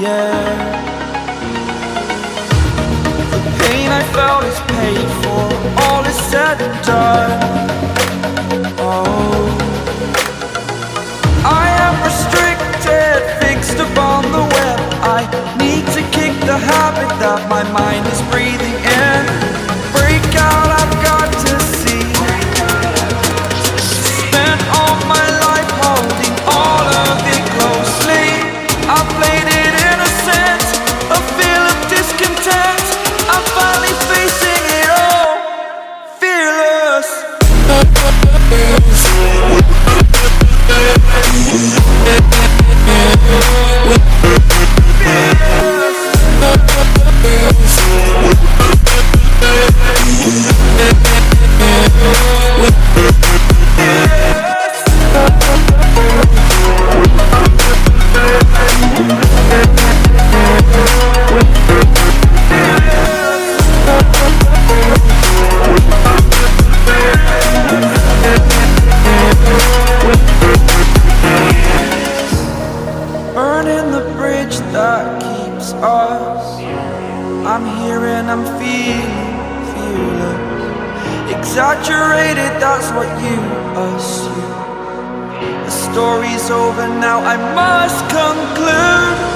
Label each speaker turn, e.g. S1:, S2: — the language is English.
S1: air. The pain I felt is paid for, all is said and done. Oh, I am restricted, fixed upon the web. I need to kick the habit that my mind is breathing in. Break out, I've got to see. Spent all my life holding all of it closely. I played it innocent, a feel of discontent. I'm finally facing it all, fearless. Burning the bridge that keeps us. I'm here and I'm feeling fearless. Exaggerated, that's what you assume. The story's over now, I must conclude.